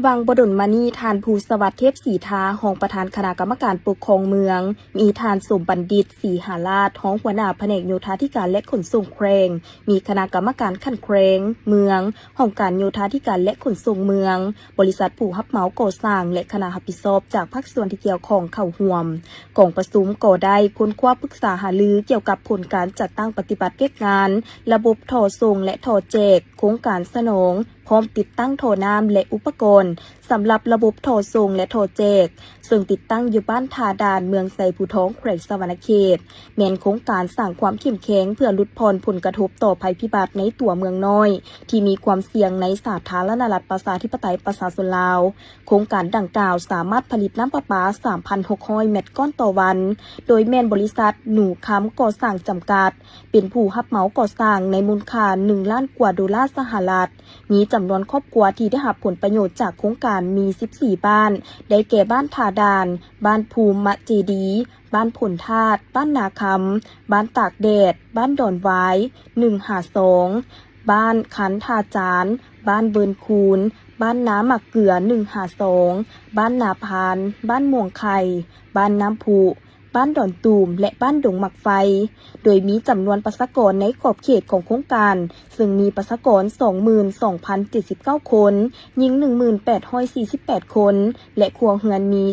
วังบดลมานีทานภูสวัสดิ์เทพศรีทาห้องประธานคณะกรรมการปกครองเมืองมีทานสมบัณฑิตศรีหาราชห้องหัวหน้าแผนกโยธาธิการและขนส่งเครงมีคณะกรรมการขั้นเครงเมืองห้องการโยธาธิการและขนส่งเมืองบริษัทผู้รับเหมาก่อสร้างและคณะรับผิดชอบจากภาคส่วนที่เกี่ยวข้องเข้าร่วมกองประชุมก่อได้ค้นคว้าปรึกษาหารือเกี่ยวกับผลการจัดตั้งปฏิบัติงานระบบท่อส่งและท่อแจกโครงการสนองพร้อมติดตั้งท่อน้ำและอุปกรณ์สำหรับระบบท่อส่งและท่อแจกซึ่งติดตั้งอยู่บ้านทาดานเมืองไซภูท้องแขวงสวรรณเขตแม้นโครงการสร้างความเข้มแข็งเพื่อลดผ่อนผลกระทบต่อภัยพิบัติในตัวเมืองน้อยที่มีความเสี่ยงในสาธารณรัฐประชาธิปไตยประชาชนลาวโครงการดังกล่าวสามารถผลิตน้ำประปา 3,600 เมตรก้อนต่อวันโดยแม่นบริษัทหนูค้ำก่อสร้างจำกัดเป็นผู้รับเหมาก่อสร้างในมูลค่า1 ล้านกว่าดอลลาร์สหรัฐมีจำนวนครอบครัวที่ได้รับผลประโยชน์จากโครงการมี 14 บ้านได้แก่บ้านทาดานบ้านภูมิมะเจดีบ้านผลธาตุบ้านนาคำบ้านตากแดดบ้านดอนไว้152บ้านขันทาจานบ้านเบิร์นคูนบ้านน้ำหมักเกลือ152บ้านนาพานบ้านม่วงไข่บ้านน้ำพุบ้านดอนตูมและบ้านดงหมักไฟโดยมีจำนวนประชากรในขอบเขตของโครงการซึ่งมีประชากร 22,079 คนหญิง 1,848 คนและครัวเรือนมี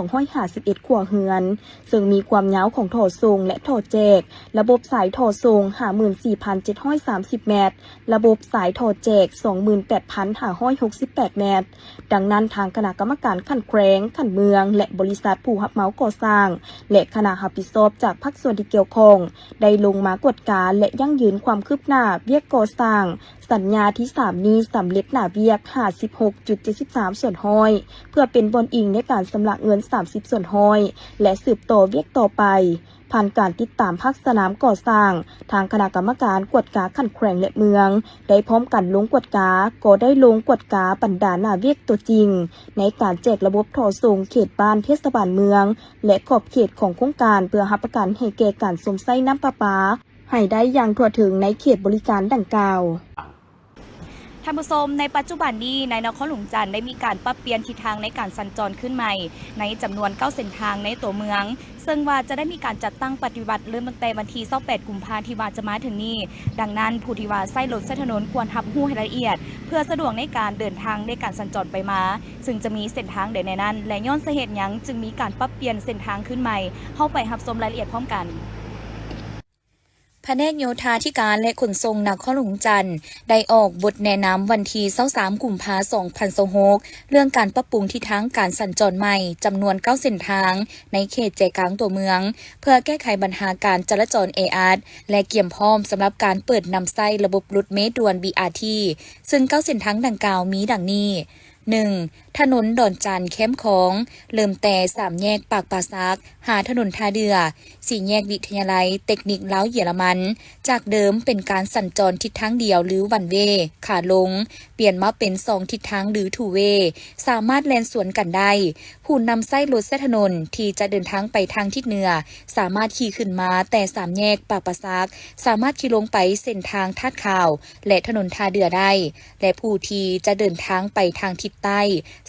4,251 ครัวเรือนซึ่งมีความยาวของท่อส่งและท่อแจกระบบสายท่อส่ง 54,730 เมตรระบบสายท่อแจก 28,568 เมตรดังนั้นทางคณะกรรมการขั้นแขวงขั้นเมืองและบริษัทผู้รับเหมาก่อสร้างและคณะรับผิดชอบจากภาคส่วนที่เกี่ยวข้องได้ลงมากวดการและยั่งยืนความคืบหน้าเวียกก่อสร้างสัญญาที่ 3 นี้สำเร็จหน้าเวียก 56.73 ส่วนห้อยเพื่อเป็นบนอิงในการชำระเงิน 30 ส่วนห้อยและสืบต่อเวียกต่อไปผ่านการติดตามภาคสนามก่อสร้างทางคณะกรรมการกวดกาขั้นแขวงและเมืองได้พร้อมกันลงกวดกาก็ได้ลงกวดกาบรรดาหน้าเวียกตัวจริงในการแจกระบบท่อส่งเขตบ้านเทศบาลเมืองและขอบเขตของโครงการเพื่อรับประกันให้แก่การสมไส้น้ำประปาให้ได้อย่างทั่วถึงในเขตบริการดังกล่าวท่านผู้ชมในปัจจุบันนี้ในนครหลวงจันทร์ได้มีการปรับเปลี่ยนทิศทางในการสัญจรขึ้นใหม่ในจำนวน9เส้นทางในตัวเมืองซึ่งว่าจะได้มีการจัดตั้งปฏิบัติเริ่มตั้งแต่วันที่28 กุมภาพันธ์ที่ว่าจะมาถึงนี้ดังนั้นผู้ที่ว่าใช้รถใช้ถนนควรรับรู้ให้ละเอียดเพื่อสะดวกในการเดินทางในการสัญจรไปมาซึ่งจะมีเส้นทางใดในนั้นและย้อนสาเหตุหยังจึงมีการปรับเปลี่ยนเส้นทางขึ้นใหม่เข้าไปรับชมรายละเอียดพร้อมกันแผนกโยธาธิการและขนส่งนครหลวงจันทร์ได้ออกบทแนะนำวันที่23 กุมภาพันธ์ 2026เรื่องการปรับปรุงทิศทางการสัญจรใหม่จำนวน9เส้นทางในเขตใจกลางตัวเมืองเพื่อแก้ไขปัญหาการจราจรแออัดและเกี่ยมพร้อมสำหรับการเปิดนำไส้ระบบรถเมล์ด่วน BRT ซึ่ง9เส้นทางดังกล่าวมีดังนี้1. ถนนดอนจันทร์เข้มของเริ่มแต่3 แยกปากปราซักหาถนนท่าเรือ4 แยกวิทยาลัยเทคนิคลาวเยอรมันจากเดิมเป็นการสัญจรทิศทางเดียวหรือวันเวขาลงเปลี่ยนมาเป็น2ทิศทางหรือทูเวสามารถแล่นสวนกันได้ผู้นำไส้รถเส้นถนนที่จะเดินทางไปทางทิศเหนือสามารถขี่ขึ้นมาแต่3 แยกปากปราซักสามารถขี่ลงไปเส้นทางทาดข่าวและถนนท่าเรือได้และผู้ที่จะเดินทางไปทางทิศใต้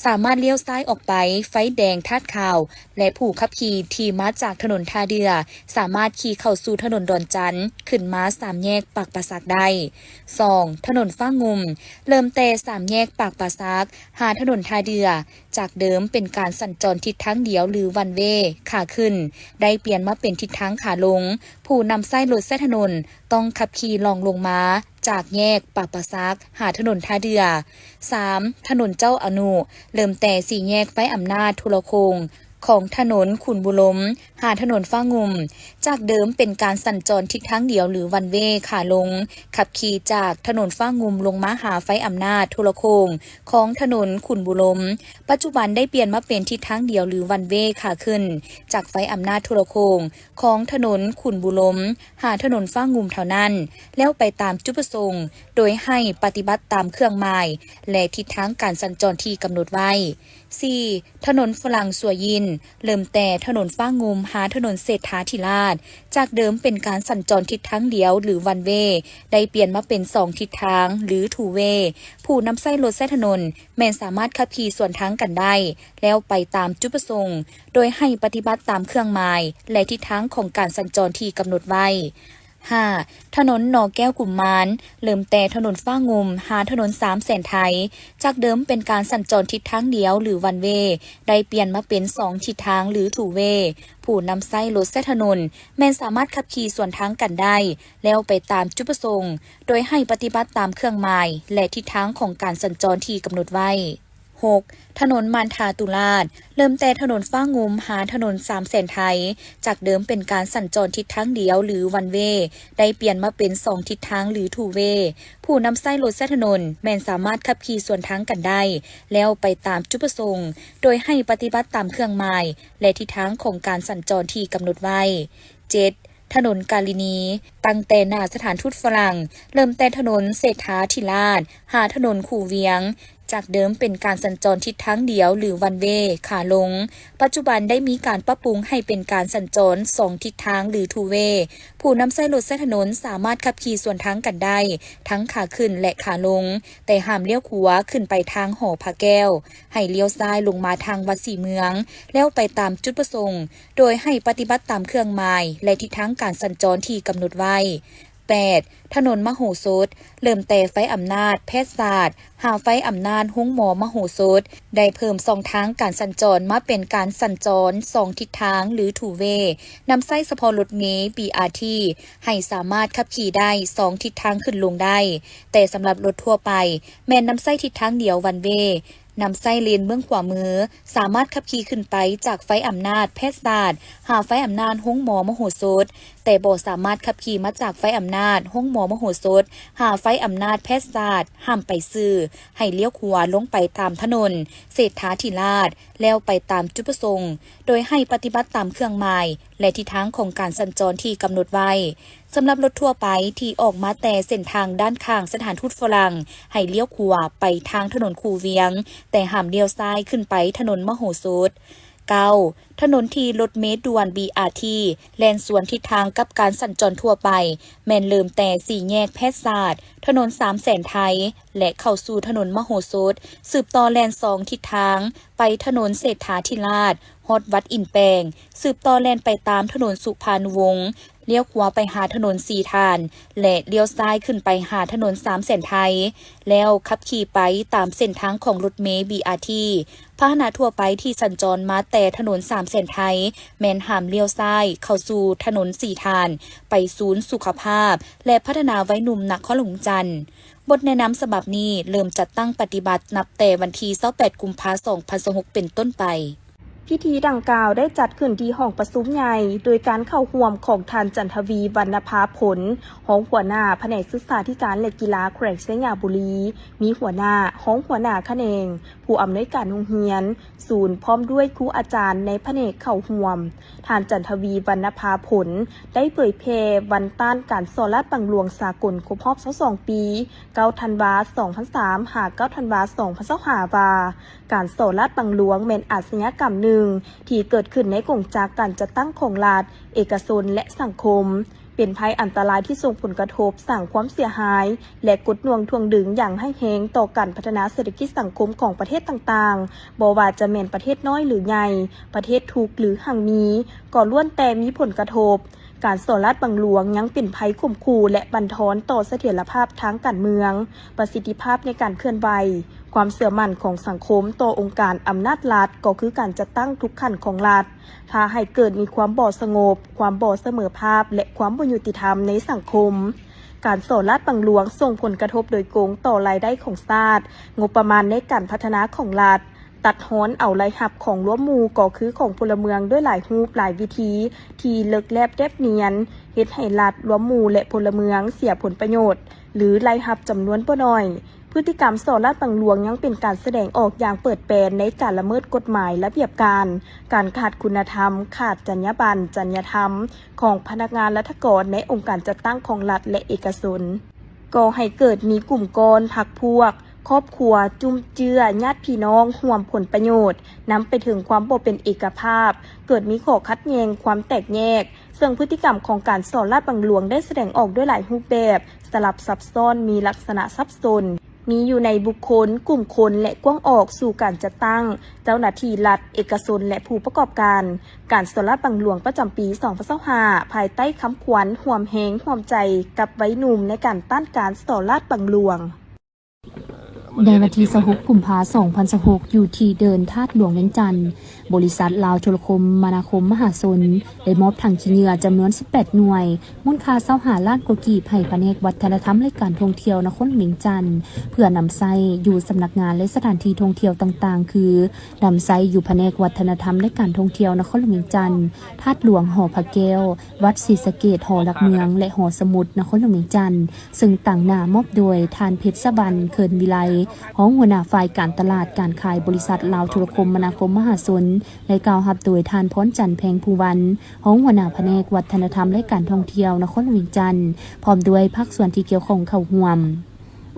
สามารถเลี้ยวซ้ายออกไปไฟแดงทาดข่าวและผู้ขับขี่ที่มาจากถนนท่าเรือสามารถขี่เข้าสู่ถนนดอนจันทร์ขึ้นมา3 แยกปากปราซักได้ 2. ถนนฟ้างุมเริ่มแต่3 แยกปากปราซักหาถนนท่าเรือจากเดิมเป็นการสัญจรทิศทางเดียวหรือวันเวขาขึ้นได้เปลี่ยนมาเป็นทิศทางขาลงผู้นำไส้รถเส้นถนนต้องขับขี่ลองลงมาจากแยกปากปราซักหาถนนท่าเรือ 3. ถนนเจ้าอนุเริ่มแต่4 แยกไฟอำนาจทุรคงของถนนขุนบุรมหาถนนฟ้างุมจากเดิมเป็นการสัญจรทิศทางเดียวหรือวันเวขาลงขับขี่จากถนนฟ้างุมลงมาหาไฟอำนาจทุรคงของถนนขุนบุรมปัจจุบันได้เปลี่ยนมาเป็นทิศทางเดียวหรือวันเวขาขึ้นจากไฟอำนาจทุรคงของถนนขุนบุรมหาถนนฟ้างุมเท่านั้นแล้วไปตามจุดประสงค์โดยให้ปฏิบัติตามเครื่องหมายและทิศทางการสัญจรที่กำหนดไว้ 4. ถนนฝรั่งสัวยินเริ่มแต่ถนนฟ้างุมหาถนนเศรษฐาธิราชจากเดิมเป็นการสัญจรทิศทางเดียวหรือวันเวได้เปลี่ยนมาเป็น2ทิศทางหรือทูเวผู้นำใช้รถใช้ถนนแม้นสามารถขับขี่สวนทางกันได้แล้วไปตามจุดประสงค์โดยให้ปฏิบัติตามเครื่องหมายและทิศทางของการสัญจรที่กำหนดไว้ 5. ถนนหนอแก้วกุมมารเริ่มแต่ถนนฟ้างุมหาถนน3 แสนไทยจากเดิมเป็นการสัญจรทิศทางเดียวหรือวันเวได้เปลี่ยนมาเป็น2ทิศทางหรือทูเวผู้นำใช้รถใช้ถนนแม้นสามารถขับขี่สวนทางกันได้แล้วไปตามจุดประสงค์โดยให้ปฏิบัติตามเครื่องหมายและทิศทางของการสัญจรที่กำหนดไว้ 6. ถนนมานทาตุลาดเริ่มแต่ถนนฟ้างุมหาถนน3 แสนไทยจากเดิมเป็นการสัญจรทิศทางเดียวหรือวันเวได้เปลี่ยนมาเป็น2ทิศทางหรือทูเวผู้นำใช้รถใช้ถนนแม้นสามารถขับขี่สวนทางกันได้แล้วไปตามจุดประสงค์โดยให้ปฏิบัติตามเครื่องหมายและทิศทางของการสัญจรที่กำหนดไว้ 7. ถนนกาลินีตั้งแต่หน้าสถานทูตฝรั่งเริ่มแต่ถนนเศรษฐาธิราชหาถนนคูเวียงจากเดิมเป็นการสัญจรทิศทางเดียวหรือวันเวขาลงปัจจุบันได้มีการปรับปรุงให้เป็นการสัญจร2ทิศทางหรือทูเวผู้นำใช้รถใช้ถนนสามารถขับขี่สวนทางกันได้ทั้งขาขึ้นและขาลงแต่ห้ามเลี้ยวขวาขึ้นไปทางหอพระแก้วให้เลี้ยวซ้ายลงมาทางวัดศรีเมืองแล้วไปตามจุดประสงค์โดยให้ปฏิบัติตามเครื่องหมายและทิศทางการสัญจรที่กำหนดไว้ 8. ถนนมโหสถเริ่มแต่ไฟอำนาจแพทยศาสตร์หาไฟอำนาจห้องหมอมโหสถได้เพิ่ม2ทางการสัญจรมาเป็นการสัญจร2ทิศทางหรือทูเวนำใช้เฉพาะรถเมล์ BRT ให้สามารถขับขี่ได้2ทิศทางขึ้นลงได้แต่สำหรับรถทั่วไปแม้นนำใช้ทิศทางเดียววันเวนำไส้เลนเบื้องขวามือสามารถขับขี่ขึ้นไปจากไฟอำนาจแพทยศาสตร์หาไฟอำนาจห้องหมอมโหสถแต่บ่สามารถขับขี่มาจากไฟอำนาจห้องหมอมโหสถหาไฟอำนาจแพทยศาสตร์ห้ามไปซื้อให้เลี้ยวขวาลงไปตามถนนเศรษฐาธิราชแล้วไปตามจุดประสงค์โดยให้ปฏิบัติตามเครื่องหมายและทิศทางของการสัญจรที่กำหนดไว้สำหรับรถทั่วไปที่ออกมาแต่เส้นทางด้านข้างสถานทูตฝรั่งให้เลี้ยวขวาไปทางถนนคูเวียงแต่ห้ามเลี้ยวซ้ายขึ้นไปถนนมโหสถ 9. ถนนที่รถเมล์ด่วน BRT แล่นสวนทิศทางกับการสัญจรทั่วไปแม่นเริ่มแต่4 แยกแพทยศาสตร์ถนน3 แสนไทยและเข้าสู่ถนนมโหสถสืบต่อแล่น2ทิศทางไปถนนเศรษฐาธิราชฮอดวัดอินแปงสืบต่อแล่นไปตามถนนสุภานุวงศ์เลี้ยวขวาไปหาถนนสีทานและเลี้ยวซ้ายขึ้นไปหาถนน3 แสนไทยแล้วขับขี่ไปตามเส้นทางของรถเมล์ BRT พาหนะทั่วไปที่สัญจรมาแต่ถนน3 แสนไทยแม้นห้ามเลี้ยวซ้ายเข้าสู่ถนนสีทานไปศูนย์สุขภาพและพัฒนาไว้หนุ่มนครหลวงจันทร์บทแนะนำฉบับนี้เริ่มจัดตั้งปฏิบัตินับแต่วันที่28 กุมภาพันธ์ 2026 เป็นต้นไปพิธีดังกล่าวได้จัดขึ้นที่ห้องประชุมใหญ่โดยการเข้าร่วมของท่านจันทวีวรรณภาผลห้องหัวหน้าแผนกศึกษาธิการและกีฬาแขวงเสียงบุรีมีหัวหน้าห้องหัวหน้าแขนงผู้อำนวยการโรงเรียนศูนย์พร้อมด้วยครูอาจารย์ในแผนกเข้าร่วมท่านจันทวีวรรณภาผลได้เผยแพร่วันต้านการสอลาดบังหลวงสากลครบรอบ22 ปี9 ธันวาคม 2003 หา 9 ธันวาคม 2025 ว่าการสอลาดบังหลวงเป็นอาชญากรรมหนึ่งที่เกิดขึ้นในกงจากการจัดตั้งของรัฐเอกชนและสังคมเป็นภัยอันตรายที่ส่งผลกระทบสร้างความเสียหายและกดน่วงทวงดึงอย่างให้แหงต่อการพัฒนาเศรษฐกิจสังคมของประเทศต่างๆบ่ว่าจะแม่นประเทศน้อยหรือใหญ่ประเทศทุกข์หรือหั่งมีก็ล้วนแต่มีผลกระทบการสอลาดบังหลวงยังเป็นภัยข่มขู่และบั่นทอนต่อเสถียรภาพทางการเมืองประสิทธิภาพในการเคลื่อนไหวความเสื่อมั่นของสังคมต่อองค์การอำนาจรัฐก็คือการจัดตั้งทุกขั้นของรัฐถ้าให้เกิดมีความบ่สงบความบ่เสมอภาพและความบ่ยุติธรรมในสังคมการสอลาดบังหลวงส่งผลกระทบโดยตรงต่อรายได้ของชาติงบประมาณในการพัฒนาของรัฐตัดฮ้อนเอารายรับของร่วมหมู่ก็คือของพลเมืองด้วยหลายรูปหลายวิธีที่เลิกแลบแนบเนียนเฮ็ดให้รัฐร่วมหมู่และพลเมืองเสียผลประโยชน์หรือรายรับจำนวนบ่น้อยพฤติกรรมสอลาดบังหลวงยังเป็นการแสดงออกอย่างเปิดเผยในการละเมิดกฎหมายระเบียบการขาดคุณธรรมขาดจรรยาบรรณจริยธรรมของพนักงานรัฐกรในองค์การจัดตั้งของรัฐและเอกชนก่อให้เกิดมีกลุ่มก้อนพรรคพวก ครอบครัวจุมเจือญาติพี่น้องห่วมผลประโยชน์นำไปถึงความบ่เป็นเอกภาพเกิดมีข้อคัดแย้งความแตกแยกซึ่งพฤติกรรมของการสอนลาดบังหลวงได้แสดงออกด้วยหลายรูปแบบสลับซับซ้อนมีลักษณะซับซ้อนมีอยู่ในบุคคลกลุ่มคนและกว้างออกสู่การจัดตั้งเจ้าหน้าที่รัฐเอกชนและผู้ประกอบการสอนลาดบังหลวงประจำปี2025ภายใต้คำขวัญห่วมแหงห่วมใจกับไว้หนุ่มในการต้านการสอนลาดบังหลวงในวันที่26 กุมภาพันธ์ 2026 อยู่ที่เดินธาตุหลวงเวียงจันทน์บริษัทลาวโทรคมมนาคมมหาชนได้มอบถังขี้เหงื่อจำนวน 18 หน่วย มูลค่า25 ล้านกว่ากีบให้แผนกวัฒนธรรมและการท่องเที่ยวนครเวียงจันทน์เพื่อนำใช้อยู่สำนักงานและสถานที่ท่องเที่ยวต่างๆ คือนำใช้อยู่แผนกวัฒนธรรมและการท่องเที่ยวนครเวียงจันทน์ธาตุหลวงหอพระแก้ววัดศรีสะเกษหอหลักเมืองและหอสมุดนครเวียงจันทน์ซึ่งต่างหน้ามอบโดยทานเพชรสบันเคินวิไลของหัวหน้าฝ่ายการตลาดการขายบริษัทลาวโทรคมมนาคมมหาชนและกล่าวรับโดยทานพรจันทร์แพงภูวันของหัวหน้าแผนกวัฒนธรรมและการท่องเที่ยวนครเวียงจันทน์พร้อมด้วยภาคส่วนที่เกี่ยวข้องเข้าร่วม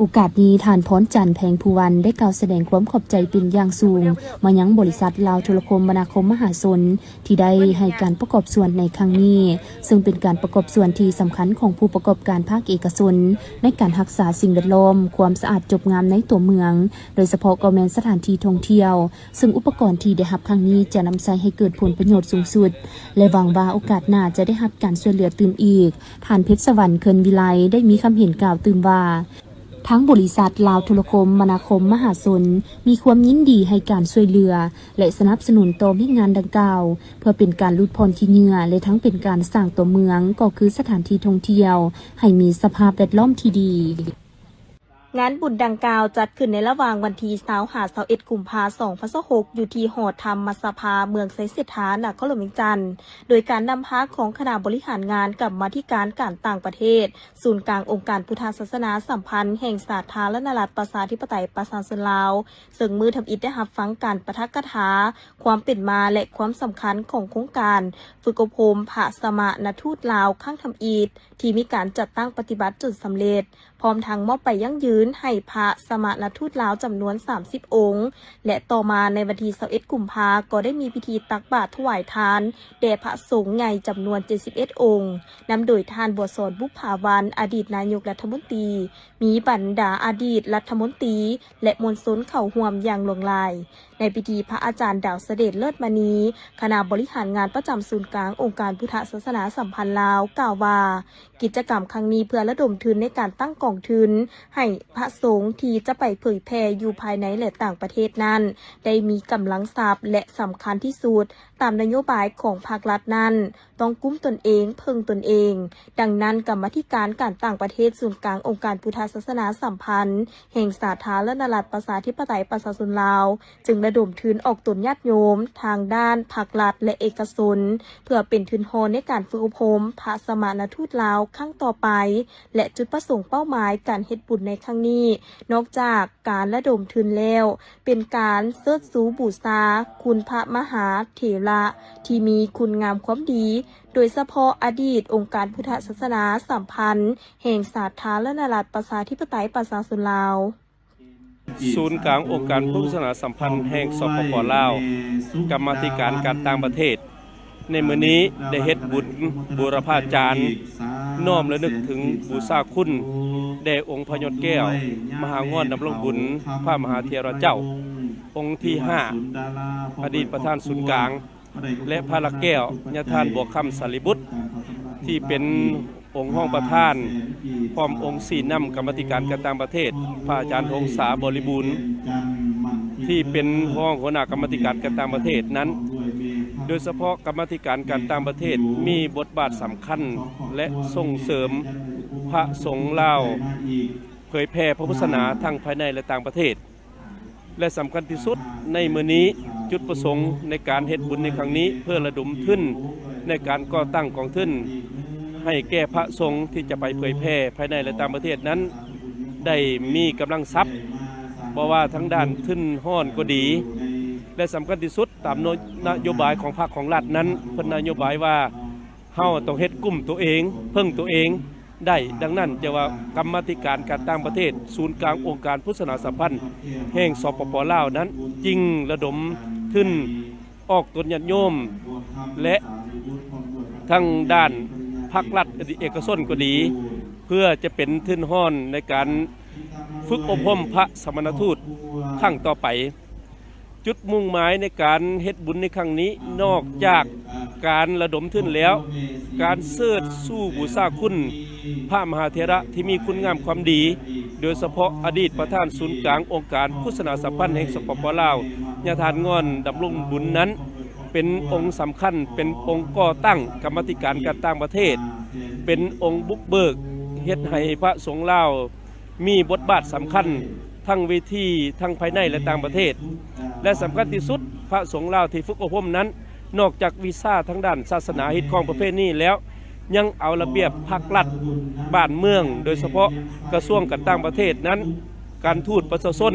โอกาสนี้ทานพรจันทร์แพงภูวันได้กล่าวแสดงความขอบใจเป็นอย่างสูงมายังบริษัทลาวโทรคมมนาคมมหาชนที่ได้ให้การประกอบส่วนในครั้งนี้ซึ่งเป็นการประกอบส่วนที่สำคัญของผู้ประกอบการภาคเอกชนในการรักษาสิ่งแวดล้อมความสะอาดจบงามในตัวเมืองโดยเฉพาะก็แม่นสถานที่ท่องเที่ยวซึ่งอุปกรณ์ที่ได้รับครั้งนี้จะนำใช้ให้เกิดผลประโยชน์สูงสุดและหวังว่าโอกาสหน้าจะได้รับการช่วยเหลือตื่มอีกทานเพชรสวรรค์เคินวิไลได้มีคำเห็นกล่าวตื่มว่าทั้งบริษัทลาวโทรคมมนาคมมหาชนมีความยินดีให้การช่วยเหลือและสนับสนุนต่อมิงานดังกล่าวเพื่อเป็นการลดพรขี้เหงื่อและทั้งเป็นการสร้างตัวเมืองก็คือสถานที่ท่องเที่ยวให้มีสภาพแวดล้อมที่ดีงานบุญดังกล่าวจัดขึ้นในระหว่างวันที่20-21 กุมภาพันธ์ 2026 อยู่ที่หอธรรมสภาเมืองไซเสถานครหลวงเวียงจันทน์โดยการนำพาของคณะบริหารงานกับมาธิการการต่างประเทศศูนย์กลางองค์การพุทธศาสนาสัมพันธ์แห่งสาธารณรัฐประชาธิปไตยประชาชนลาวซึ่งมือทำอิฐได้รับฟังการปะทะกถาความเป็นมาและความสำคัญของโครงการฝึกอบรมพระสมณทูตลาวข้างทำอิฐที่มีการจัดตั้งปฏิบัติจนสำเร็จพร้อมทั้งมอบไปยั่งยืนให้พระสมณทูตลาวจำนวน30 องค์และต่อมาในวันที่21 กุมภาพันธ์ก็ได้มีพิธีตักบาตรถวายทานแด่พระสงฆ์ใหญ่จำนวน71 องค์นำโดยท่านบัวสอนบุภาวรรณอดีตนายกรัฐมนตรีมีบรรดาอดีตรัฐมนตรีและมวลชนเข้าร่วมอย่างหลวงหลายในพิธีพระอาจารย์ดาวเสด็จเลิศมณีคณะบริหารงานประจำศูนย์กลางองค์การพุทธศาสนาสัมพันธ์ลาวกล่าวว่ากิจกรรมครั้งนี้เพื่อระดมทุนในการตั้งกองทุนให้พระสงฆ์ที่จะไปเผยแพร่อยู่ภายในและต่างประเทศนั้นได้มีกำลังทรัพย์และสำคัญที่สุดตามนโยบายของภาครัฐนั้นต้องกุ้มตนเองเพิ่งตนเองดังนั้นกรรมาธิการการต่างประเทศศูนย์กลางองค์การพุทธศาสนาสัมพันธ์แห่งสาธารณรัฐประชาธิปไตยประชาชนลาวจึงระดมทุนออกตนญาติโยมทางด้านภาครัฐและเอกชนเพื่อเป็นทุนโฮในการฝึกอบรมพระสมณทูตลาวครั้งต่อไปและจุดประสงค์เป้าหมายการเฮ็ดบุญในครั้งนี้นอกจากการระดมทุนแล้วเป็นการเชิดชูบูชาคุณพระมหาเถระที่มีคุณงามความดีโดยเฉพาะอดีตองค์การพุทธศาสนาสัมพันธ์แห่งสาธารณรัฐประชาธิปไตยประชาชนลาวศูนย์กลางองค์การพุทธศาสนาสัมพันธ์แห่งสปป.ลาวกรรมาธิการการต่างประเทศในมื้อนี้ได้เฮ็ดบุญบูรพาจารย์น้อมระลึกถึงบูชาคุณแด่องค์พระยศแก้วมหางอนดำรงบุญพระมหาเถระเจ้าองค์ที่5อดีตประธานศูนย์กลางและพระลักแก้วญาทานบวกคำสารีบุตรที่เป็นองค์ห้องประธานพร้อมองค์สี่นำกรรมาธิการการต่างประเทศพระอาจารย์พงษาบริบูรณ์ที่เป็นห้องหัวหน้ากรรมาธิการการต่างประเทศนั้นโดยเฉพาะกรรมาธิการการต่างประเทศมีบทบาทสำคัญและส่งเสริมพระสงฆ์ลาวเผยแพร่พระพุทธศาสนาทั้งภายในและต่างประเทศและสำคัญที่สุดในมื้อนี้จุดประสงค์ในการเฮ็ดบุญในครั้งนี้เพื่อระดมทุนในการก่อตั้งกองทุนให้แก่พระสงฆ์ที่จะไปเผยแพร่ภายในและต่างประเทศนั้นได้มีกำลังทรัพย์เพราะว่าทั้งด้านทุนห้อนก็ดีและสำคัญที่สุดตามนโยบายของภาคของรัฐนั้นเพิ่นนโยบายว่าเฮาต้องเฮ็ดกลุ่มตัวเองเพิ่งตัวเอง ได้ดังนั้นจะว่ากรรมาธิการการต่างประเทศศูนย์กลางองค์การพุทธศาสนาสัมพันธ์แห่งสปป.ลาวนั้นจึงระดมทุนออกตนญาติโยมและทั้งด้านภาครัฐเอกชนก็ดีเพื่อจะเป็นทุนห้อนในการฝึกอบรมพระสมณทูตครั้งต่อไปจุดมุ่งหมายในการเฮ็ดบุญในครั้งนี้นอกจากการระดมทุนแล้วการเสิร์ชสู้บูชาคุณพระมหาเถระที่มีคุณงามความดีโดยเฉพาะอดีตประธานศูนย์กลางองค์การพุทธศาสนาสัมพันธ์แห่งสปป.ลาวญาทานงอนดำรงบุญนั้นเป็นองค์สำคัญเป็นองค์ก่อตั้งกรรมาธิการการต่างประเทศเป็นองค์บุกเบิกเฮ็ดให้พระสงฆ์ลาวมีบทบาทสำคัญทั้งเวทีทั้งภายในและต่างประเทศและสำคัญที่สุดพระสงฆ์ลาวที่ฝึกอบรมนั้นนอกจากวีซ่าทั้งด้านศาสนาฮิตของประเภทนี้แล้วยังเอาระเบียบภาครัฐบ้านเมืองโดยเฉพาะกระทรวงการต่างประเทศนั้นการทูตประชาชน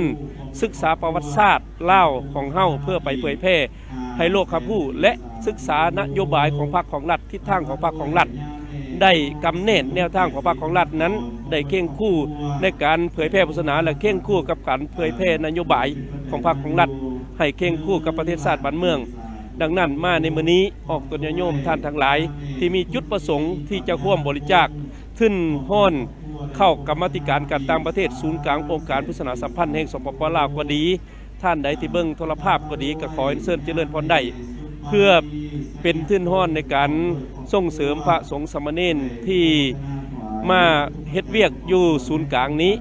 ศึกษาประวัติศาสตร์ลาวของเฮาเพื่อไปเผยแพร่ให้โลกรับรู้และศึกษานโยบายของพรรคของรัฐทิศทางของพรรคของรัฐได้กำเนิดแนวทางของพรรคของรัฐนั้นได้เข่งคู่ในการเผยแพร่ศาสนาและเข่งคู่กับการเผยแพร่นโยบายของพรรคของรัฐให้เข่งคู่กับประเทศชาติบ้านเมืองดังนั้นมาในมื้อนี้ออกตนญาติโยมท่านทั้งหลายที่มีจุดประสงค์ที่จะร่วมบริจาคทุนห้อนเข้ากรรมาธิการการต่างประเทศศูนย์กลางองค์การพุทธศาสนาสัมพันธ์แห่งสปป.ลาวก็ดีท่านใดที่เบิ่งโทรภาพก็ดีก็ขอเชิญเจริญพรได้เพื่อเป็นทุนห้อนในการส่งเสริมพระสงฆ์สามเณรที่มาเฮ็ดเวียกอยู่ศูนย์กลางนี้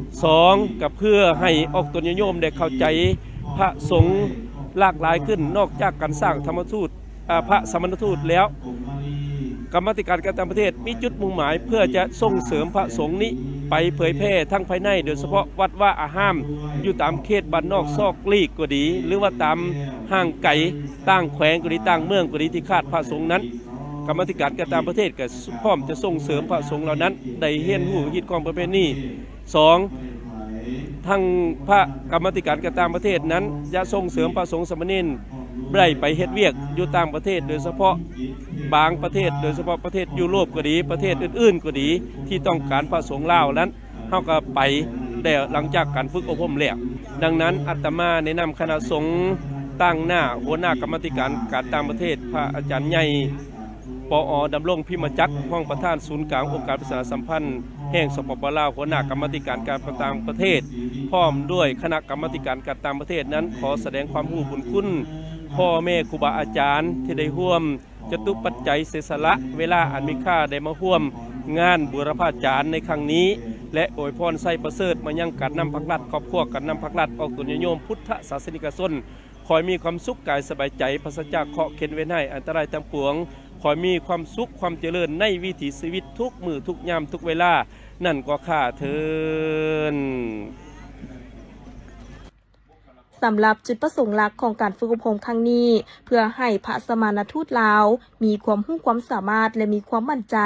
2กับเพื่อให้ออกตนญาติโยมได้เข้าใจพระสงฆ์หลากหลายขึ้นนอกจากการสร้างธรรมทูตพระสมณทูตแล้วกรรมาธิการการต่างประเทศมีจุดมุ่งหมายเพื่อจะส่งเสริมพระสงฆ์นี้ไปเผยแพร่ทั้งภายในโดยเฉพาะวัดว่าอาห้ามอยู่ตามเขตบ้านนอกซอกลีกก็ดีหรือว่าตามห่างไกลต่างแขวงก็ดีต่างเมืองก็ดีที่ขาดพระสงฆ์นั้นกรรมาธิการการต่างประเทศก็พร้อมจะส่งเสริมพระสงฆ์เหล่านั้นได้เรียนรู้ฮิตของประเพณี2ทั้งพระกรรมาธิการการต่างประเทศนั้นจะส่งเสริมพระสงฆ์สามเณรได้ไปเฮ็ดเวียกอยู่ต่างประเทศโดยเฉพาะบางประเทศโดยเฉพาะประเทศยุโรปก็ดีประเทศอื่นๆก็ดีที่ต้องการพระสงฆ์ลาวนั้นเฮาก็ไปได้หลังจากการฝึกอบรมแล้วดังนั้นอาตมาแนะนำคณะสงฆ์ตั้งหน้าหัวหน้ากรรมาธิการการต่างประเทศพระอาจารย์ใหญ่ปอ.ดำรงพิมจักรห้องประธานศูนย์กลางองค์การพุทธศาสนาสัมพันธ์แห่งสปป.ลาวหัวหน้ากรรมาธิการการต่างประเทศพร้อมด้วยคณะกรรมาธิการการต่างประเทศนั้นขอแสดงความรู้บุญคุณพ่อแม่ครูบาอาจารย์ที่ได้ร่วมจตุปัจจัยเสียสละเวลาอันมีค่าได้มาร่วมงานบูรพาจารย์ในครั้งนี้และอวยพรไส้ประเสริฐมายังการนำภาครัฐครอบครัวการนำภาครัฐออกตนญาติโยมพุทธศาสนิกชนขอให้มีความสุขกายสบายใจปราศจากเคราะห์เข็ญเว้นให้อันตรายทั้งปวงขอให้มีความสุขความเจริญในวิถีชีวิตทุกมื้อทุกยามทุกเวลานั่นก็ข้าเทิน สำหรับจุดประสงค์หลักของการฝึกอบรมครั้งนี้เพื่อให้พระสมณทูตลาวมีความรู้ความสามารถและมีความมั่นใจ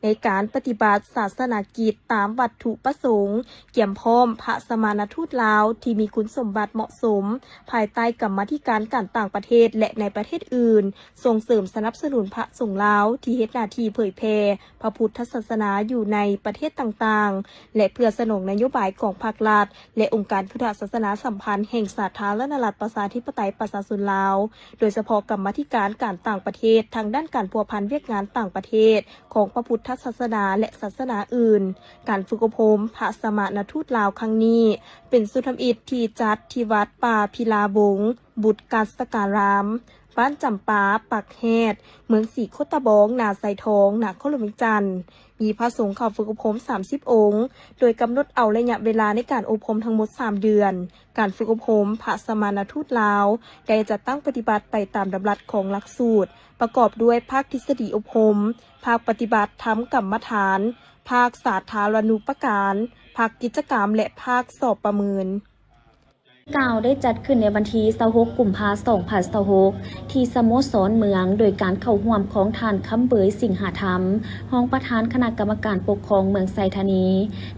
ในการปฏิบัติศาสนกิจตามวัตถุประสงค์เกี่ยมพร้อมพระสมณทูตลาวที่มีคุณสมบัติเหมาะสมภายใต้กรรมาธิการการต่างประเทศและในประเทศอื่นส่งเสริมสนับสนุนพระสงฆ์ลาวที่เฮ็ดหน้าที่เผยแพร่พระพุทธศาสนาอยู่ในประเทศต่างๆและเพื่อสนองนโยบายของภาครัฐและองค์การพุทธศาสนาสัมพันธ์แห่งสาธารณรัฐประชาธิปไตยประชาชนลาวโดยเฉพาะกรรมาธิการการต่างประเทศทางด้านการพัวพันเวียกงานต่างประเทศของพระพุทธศาสนาและศาสนาอื่นการฝึกอบรมพระสมณทูตลาวครั้งนี้เป็นสุธรรมอิฐที่จัดที่วัดป่าพิลาบงบุตรกัสการามบ้านจำปาปักแฮดเมืองสีโคตะบองนาไซทองนาโคลมิจันทร์มีพระสงฆ์เข้าฝึกอบรม30 องค์โดยกำหนดเอาระยะเวลาในการอบรมทั้งหมด3 เดือนการฝึกอบรมพระสมณทูตลาวได้จัดตั้งปฏิบัติไปตามดำรัสของหลักสูตรประกอบด้วยภาคทฤษฎีอบรมภาคปฏิบัติธรรมกรรมฐานภาคสาธารณูปการภาคกิจกรรมและภาคสอบประเมิน กล่าวได้จัดขึ้นในวันที่26กุมภาพันธ์2026ที่สโมสรเมืองโดยการเข้าร่วมของท่านคำเบยสิงหาธรรมรองประธานคณะกรรมการปกครองเมืองไซธานี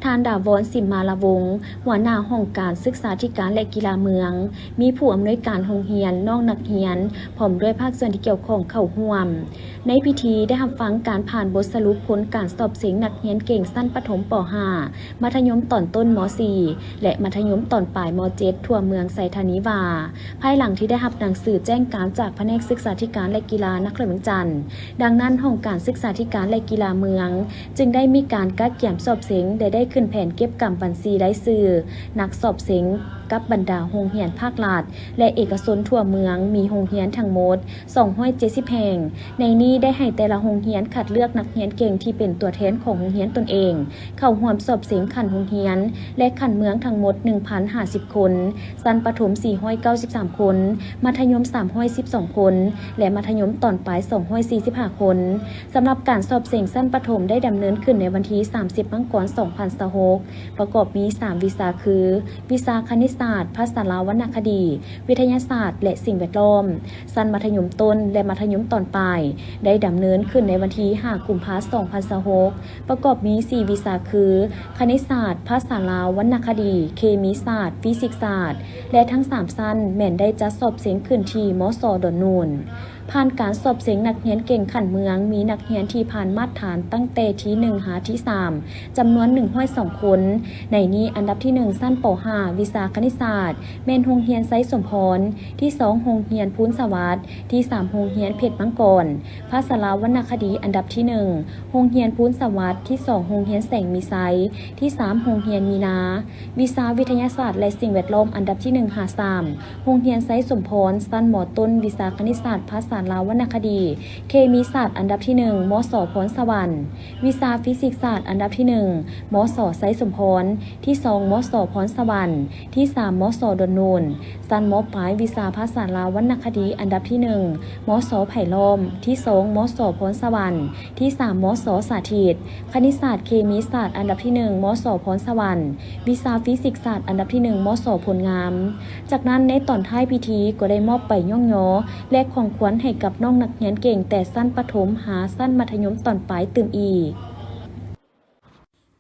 ท่านดาวรสิมมาลาวงศ์หัวหน้าห้องการศึกษาธิการและกีฬาเมืองมีผู้อำนวยการโรงเรียนน้องนักเรียนพร้อมด้วยภาคส่วนที่เกี่ยวข้องเข้าร่วมในพิธีได้รับฟังการผ่านบทสรุปผลการสอบเสียงนักเรียนเก่งสั้นประถมป .5 มัธยมตอนต้นม .4 และมัธยมตอนปลายม .7 ทั่วเมืองไซธานีว่าภายหลังที่ได้รับหนังสือแจ้งการจากแผนกศึกษาธิการและกีฬานครหลวงจันทร์ดังนั้นห้องการศึกษาธิการและกีฬาเมืองจึงได้มีการกักเก็บสอบเสียงได้ขึ้นแผนเก็บกำบัญชีรายชื่อนักสอบเสียงกับบรรดาโรงเรียนภาครัฐและเอกชนทั่วเมืองมีโรงเรียนทั้งหมด270แห่งในนี้ได้ให้แต่ละโรงเรียนคัดเลือกนักเรียนเก่งที่เป็นตัวแทนของโรงเรียนตนเองเข้าร่วมสอบเสียงขันโรงเรียนและขันเมืองทั้งหมด 1,050 คนสั้นประถม493คนมัธยม312คนและมัธยมตอนปลาย245คนสำหรับการสอบเสียงสั้นประถมได้ดำเนินขึ้นในวันที่30มกราคม2026ประกอบมี3วิชาคือวิชาคณิตศาสตร์ภาษาลาววรรณคดีวิทยาศาสตร์และสิ่งแวดล้อมสั้นมัธยมต้นและมัธยมตอนปลายได้ดำเนินขึ้นในวันที่5กุมภาพันธ์2026ประกอบมี4วิชาคือคณิตศาสตร์ภาษาลาววรรณคดีเคมีศาสตร์ฟิสิกส์ศาสตร์และทั้ง3สั้นแม่นได้จัดสอบเสียงขึ้นที่มส.ดอนนูนผ่านการสอบเสียงนักเรียนเก่งขันเมืองมีนักเรียนที่ผ่านมาตรฐานตั้งแต่ที่1หาที่3จำนวน102คนในนี้อันดับที่1สั้นป .5 วิชาคณิตศาสตร์แม่นโรงเรียนไซสมพรที่2โรงเรียนพูนสวัสดิ์ที่3โรงเรียนเพชรมังกรภาษาลาววรรณคดีอันดับที่1โรงเรียนพูนสวัสดิ์ที่2โรงเรียนแสงมีไซที่3โรงเรียนมีนาวิชาวิทยาศาสตร์และสิ่งแวดล้อมอันดับที่1หา3โรงเรียนไซสมพรสั้นม.ต้นวิชาคณิตศาสตร์ภาษาลาววรรณคดีเคมีศาสตร์อันดับที่1มส.พรสวรรค์วิชาฟิสิกส์ศาสตร์อันดับที่1มส.ไซสมพรที่2มส.พรสวรรค์ที่3มส.ดอนนูนสั้นม.ปลายวิชาภาษาลาววรรณคดีอันดับที่1มส.ไผ่ล้อมที่2มส.พรสวรรค์ที่3มส.สาธิตคณิตศาสตร์เคมีศาสตร์อันดับที่1มส.พรสวรรค์วิชาฟิสิกส์ศาสตร์อันดับที่1มส.ผลงามจากนั้นในตอนท้ายพิธีก็ได้มอบใบย่องยอและของขวัญให้กับน้องนักเรียนเก่งแต่สั้นประถมหาสั้นมัธยมตอนปลายตื่มอีก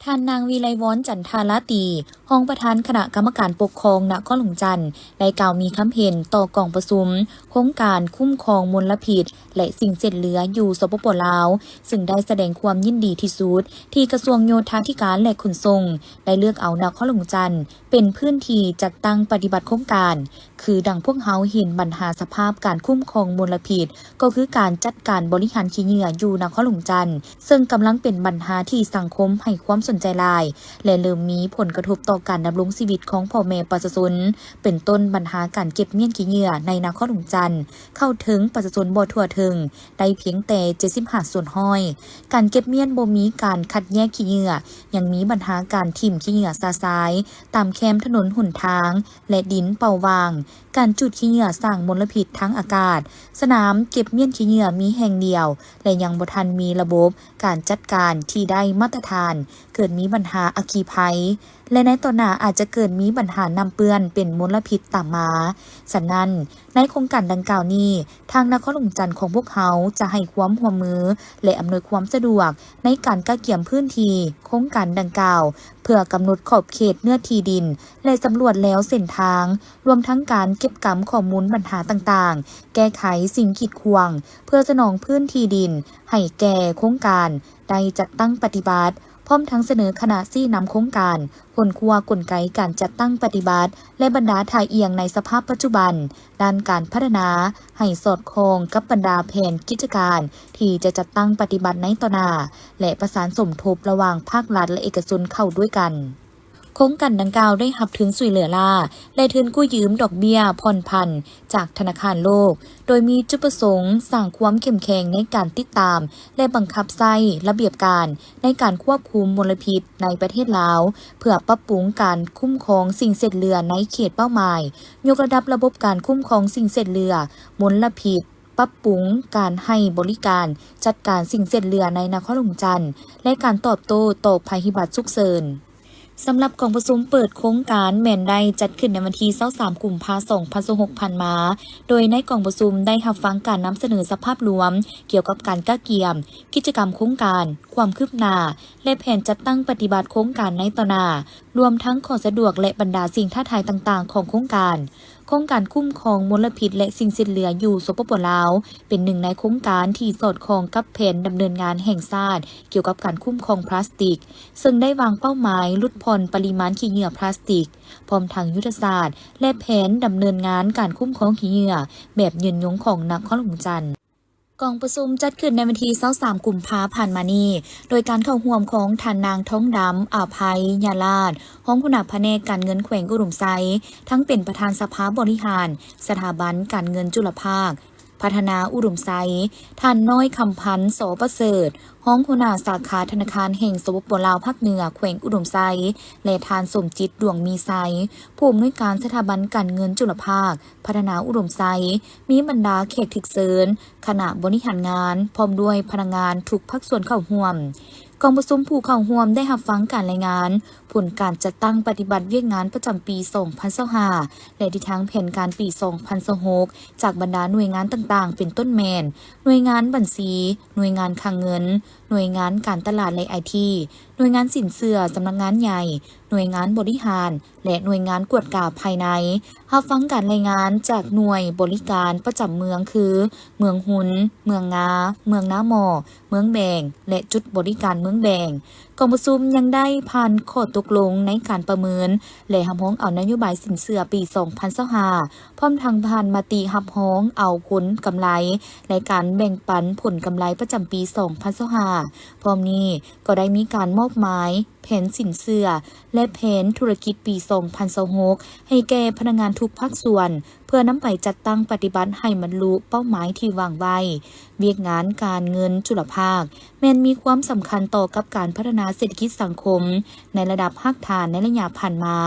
ท่านนางวีไลวรจันทาลาตีห้องประธานคณะกรรมการปกครองนครหลวงจันทร์ได้กล่าวมีคำเห็นต่อกองประชุมโครงการคุ้มครองมลพิษและสิ่งเศษเหลืออยู่สปป.ลาวซึ่งได้แสดงความยินดีที่สุดที่กระทรวงโยธาธิการและขนส่งได้เลือกเอานครหลวงจันทร์เป็นพื้นที่จัดตั้งปฏิบัติโครงการคือดังพวกเฮาเห็นปัญหาสภาพการคุ้มครองมลพิษก็คือการจัดการบริหารขี้เหงื่ออยู่นครหลวงจันทร์ซึ่งกำลังเป็นปัญหาที่สังคมให้ความสนใจหลายและเริ่มมีผลกระทบต่อการดำรงชีวิตของพ่อแม่ประชาชนเป็นต้นปัญหาการเก็บเมี่ยนขี้เหงื่อในนครหลวงจันทร์เข้าถึงประชาชนบ่ทั่วถึงได้เพียงแต่75ส่วนห้อยการเก็บเมี่ยนบ่มีการคัดแยกขี้เหงื่อยังมีปัญหาการทิ่มขี้เหงื่อซาซายตามแคมถนนหนทางและดินเป่าวางการจุดขี้เหงื่อสร้างมลพิษทั้งอากาศสนามเก็บเมี่ยนขี้เหงื่อมีแห่งเดียวและยังบ่ทันมีระบบการจัดการที่ได้มาตรฐานเกิดมีปัญหาอัคคีภัยและในต่อหน้าอาจจะเกิดมีปัญหาน้ำเปื้อนเป็นมลพิษตามมาฉะนั้นในโครงการดังกล่าวนี้ทางนครหลวงจันทร์ของพวกเขาจะให้ความร่วมมือและอำนวยความสะดวกในการกักเก็บพื้นที่โครงการดังกล่าวเพื่อกำหนดขอบเขตเนื้อที่ดินและสำรวจแล้วเส้นทางรวมทั้งการเก็บกำข้อมูลปัญหาต่างๆแก้ไขสิ่งกีดขวางเพื่อสนองพื้นที่ดินให้แก่โครงการได้จัดตั้งปฏิบัติพร้อมทั้งเสนอคณะชี้นำโครงการคนครัวกลไกการจัดตั้งปฏิบัติและบรรดาถ่ายเอียงในสภาพปัจจุบันด้านการพัฒนาให้สอดคล้องกับบรรดาแผนกิจการที่จะจัดตั้งปฏิบัติในต่อหน้าและประสานสมทบระหว่างภาครัฐและเอกชนเข้าด้วยกันโครงการดังกล่าวได้รับทุนช่วยเหลือล่าและทุนกู้ยืมดอกเบี้ยผ่อนผันจากธนาคารโลกโดยมีจุดประสงค์สร้างความเข้มแข็งในการติดตามและบังคับใช้ระเบียบการในการควบคุมมลพิษในประเทศลาวเพื่อปรับปรุงการคุ้มครองสิ่งเศษเหลือในเขตเป้าหมายยกระดับระบบการคุ้มครองสิ่งเศษเหลือมลพิษปรับปรุงการให้บริการจัดการสิ่งเศษเหลือในนครหลวงจันทร์และการตอบโต้ต่อภัยพิบัติฉุกเฉิน สำหรับกองประชุมเปิดโครงการแม่นได้จัดขึ้นในวันที่23กุมภาพันธ์2026ผ่านมา โดยในกองประชุมได้รับฟังการนำเสนอสภาพรวมเกี่ยวกับการก้าวเกี่ยมกิจกรรมโครงการความคืบหน้าและแผนจัดตั้งปฏิบัติโครงการในต่อหน้ารวมทั้งข้อสะดวกและบรรดาสิ่งท้าทายต่างๆของโครงการคุ้มครองมลพิษและสิ่งสิ้นเหลืออยู่สปป.ลาวเป็นหนึ่งในโครงการที่สอดคล้องกับแผนดำเนินงานแห่งชาติเกี่ยวกับการคุ้มครองพลาสติกซึ่งได้วางเป้าหมายลดผ่อนปริมาณขี้เหงื่อพลาสติกพร้อมทางยุทธศาสตร์และแผนดำเนินงานการคุ้มครองขี้เหงื่อแบบยืนยงของนครหลวงจันทน์กองประชุมจัดขึ้นในวันที่23กุมภาพันธ์มานี้โดยการเข้าร่วมของท่านนางท้องดำอาภัยยาลาดห้องผู้นำแผนกการเงินแขวงอุดมไซทั้งเป็นประธานสภาบริหารสถาบันการเงินจุลภาคพัฒนาอุดมไซท่านน้อยคำพันธ์โสประเสริฐห้องหัวหน้าสาขาธนาคารแห่งสปป.ลาวภาคเหนือแขวงอุดมไซและทานสมจิตดวงมีไซผู้อำนวยการสถาบันการเงินจุลภาคพัฒนาอุดมไซมีบรรดาแขกถึกเซินคณะบริหารงานพร้อมด้วยพนักงานทุกภาคส่วนเข้าร่วมกองประชุมผู้เข้าร่วมได้รับฟังการรายงานผลการจัดตั้งปฏิบัติเวียกงานประจำปี2025และทิศทางแผนการปี2026จากบรรดาหน่วยงานต่างๆเป็นต้นแมนหน่วยงานบัญชีหน่วยงานคลังเงินหน่วยงานการตลาดและ IT หน่วยงานสินเชื่อสำนักงานใหญ่หน่วยงานบริหารและหน่วยงานกวดกาภายในรับฟังการรายงานจากหน่วยบริการประจำเมืองคือเมืองหุนเมืองงาเมืองน้าหมอเมืองแบงและจุดบริการเมืองแบงกองประชุมยังได้ผ่านข้อตกลงในการประเมินและรับร้องเอานโยบายสินเชื่อปี2025พร้อมทางผ่านมติรับร้องเอาผลกำไรและการแบ่งปันผลกำไรประจำปี2025พร้อมนี้ก็ได้มีการมอบหมายแผนสินเชื่อและแผนธุรกิจปี2026ให้แก่พนักงานทุกภาคส่วนเพื่อนำไปจัดตั้งปฏิบัติให้บรรลุเป้าหมายที่วางไว้เวียกงานการเงินจุลภาคแม้นมีความสำคัญต่อกับการพัฒนาเศรษฐกิจสังคมในระดับภาคฐานในระยะผ่านมา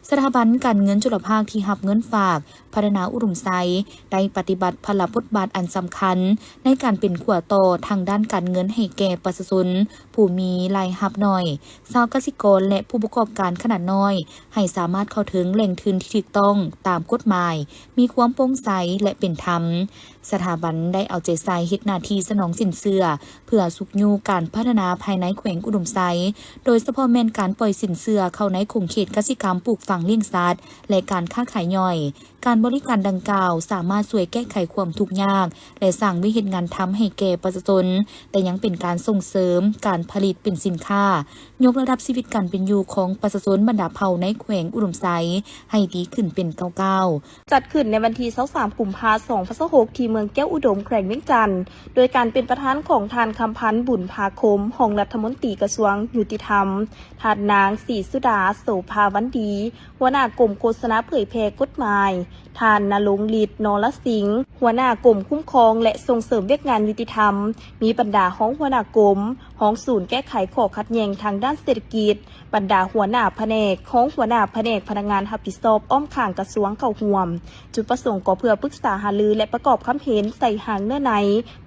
สถาบันการเงินจุลภาคที่รับเงินฝากพัฒนาอุดมไซได้ปฏิบัติพลบทบาทอันสำคัญในการเป็นขั้วต่อทางด้านการเงินให้แก่ประชาชนผู้มีรายรับน้อยชาวเกษตรกรและผู้ประกอบการขนาดน้อยให้สามารถเข้าถึงแหล่งทุนที่ถูกต้องตามกฎหมายมีความโปร่งใสและเป็นธรรมสถาบันได้เอาใจใส่เฮ็ดหน้าที่สนองสินเชื่อเพื่อสุขอยู่การพัฒนาภายในแขวงอุดมไซโดยเฉพาะแม่นการปล่อยสินเชื่อเข้าในขงเขตกสิกรรมปลูกฝังเลี้ยงสัตว์และการค้าขายย่อยการบริการดังกล่าวสามารถช่วยแก้ไขความทุกข์ยากและสร้างวิธีงานทำให้แก่ประชาชนแต่ยังเป็นการส่งเสริมการผลิตเป็นสินค้ายกระดับชีวิตการเป็นอยู่ของประชาชนบรรดาเผ่าในแขวงอุดมไซให้ดีขึ้นเป็นก้าวๆจัดขึ้นในวันที่23กุมภาพันธ์2026ที่เมืองแก้วอุดมแขวงเวียงจันทน์โดยการเป็นประธานของทานคำพันธ์บุญภาคมรองรัฐมนตรีกระทรวงยุติธรรมทานนางศรีสุดาโสภาวันดีหัวหน้ากรมโฆษณาเผยแพร่กฎหมายทานณรงค์ฤทธิ์นรสิงห์หัวหน้ากรมคุ้มครองและส่งเสริมเวียกงานยุติธรรมมีบรรดาห้องหัวหน้ากรมห้องศูนย์แก้ไขข้อขัดแย้งทางด้านเศรษฐกิจบรรดาหัวหน้าแผนกของหัวหน้าแผนกพนักงานรับผิดชอบอ้อมข้างกระทรวงเข้าร่วมจุดประสงค์ก็เพื่อปรึกษาหารือและประกอบคำเห็นใส่หางเนื้อใน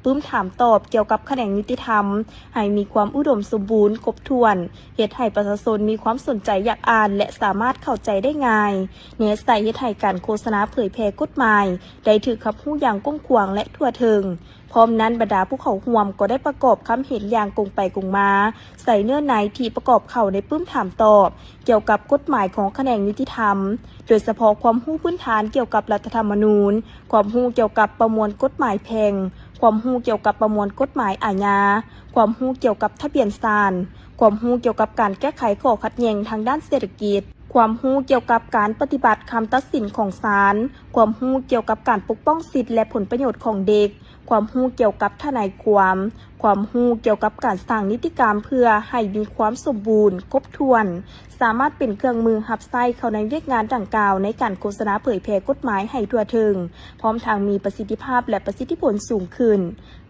ปึ้มถามตอบเกี่ยวกับแขนงยุติธรรมให้มีความอุดมสมบูรณ์ครบถ้วนเฮ็ดให้ประชาชนมีความสนใจอยากอ่านและสามารถเข้าใจได้ง่ายเน้นใส่เฮ็ดให้การโฆษณาเผยแพร่กฎหมายได้ถูกขับรู้อย่างกว้างขวางและทั่วถึงพร้อมนั้นบรรดาผู้เข้าร่วมก็ได้ประกอบคำเห็นอย่างกงไปกงมาใส่เนื้อในที่ประกอบเข้าในปึ้มถามตอบเกี่ยวกับกฎหมายของแขนงยุติธรรมโดยเฉพาะความรู้พื้นฐานเกี่ยวกับรัฐธรรมนูญความรู้เกี่ยวกับประมวลกฎหมายแพ่งความรู้เกี่ยวกับประมวลกฎหมายอาญาความรู้เกี่ยวกับทะเบียนศาลความรู้เกี่ยวกับการแก้ไขข้อขัดแย้งทางด้านเศรษฐกิจความรู้เกี่ยวกับการปฏิบัติคำตัดสินของศาลความรู้เกี่ยวกับการปกป้องสิทธิและผลประโยชน์ของเด็กความรู้เกี่ยวกับทนายความรู้เกี่ยวกับการสร้างนิติกรรมเพื่อให้มีความสมบูรณ์ครบถ้วนสามารถเป็นเครื่องมือหับไส้เข้าในเวียกงานดังกล่าวในการโฆษณาเผยแพร่กฎหมายให้ทั่วถึงพร้อมทางมีประสิทธิภาพและประสิทธิผลสูงขึ้น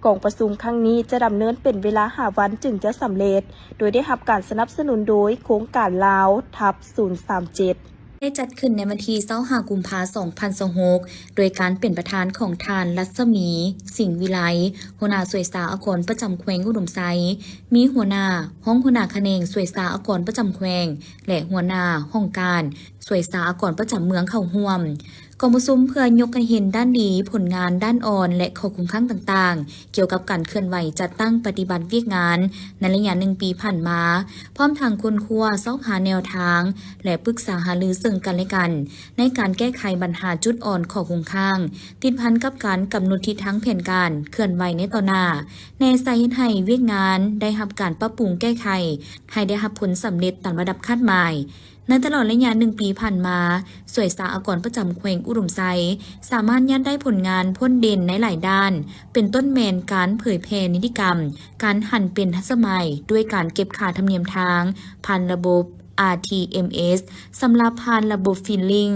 กองประชุมครั้งนี้จะดำเนินเป็นเวลา5 วันจึงจะสำเร็จโดยได้รับการสนับสนุนโดยโครงการลาวทับ037 ได้จัดขึ้นในวันที่25กุมภาพันธ์2026โดยการเป็นประธานของทานรัศมี สิงห์วิไลหัวหน้าสวยสาอากรประจำแขวงอุดมไซมีหัวหน้าห้องหัวหน้าคะแนนสวยสาอากรประจำแขวงและหัวหน้าห้องการสวยสาอากรประจำเมืองเข้าร่วมกองประชุมเพื่อยกให้เห็นด้านดีผลงานด้านอ่อนและข้อคุมข้างต่างๆเกี่ยวกับการเคลื่อนไหวจัดตั้งปฏิบัติเวียกงานในระยะ1 ปีผ่านมาพร้อมทางคนครัวซอกหาแนวทางและปรึกษาหารือซึ่งกันและกันในการแก้ไขปัญหาจุดอ่อนข้อคุมข้างติดพันกับการกำหนดทิศทางแผนการเคลื่อนไหวในต่อหน้าในสาเหตุให้เวียกงานได้รับการปรับปรุงแก้ไขให้ได้รับผลสำเร็จตามระดับคาดหมายในตลอดระยะ1 ปีผ่านมาสวยสาอากรประจำแขวงอุดมไซสามารถยัดได้ผลงานพ้นเด่นในหลายด้านเป็นต้นแมนการเผยแพร่นิติกรรมการหั่นเป็นทันสมัยด้วยการเก็บค่าธรรมเนียมทางผ่านระบบ RTMS สำหรับผ่านระบบฟิลลิ่ง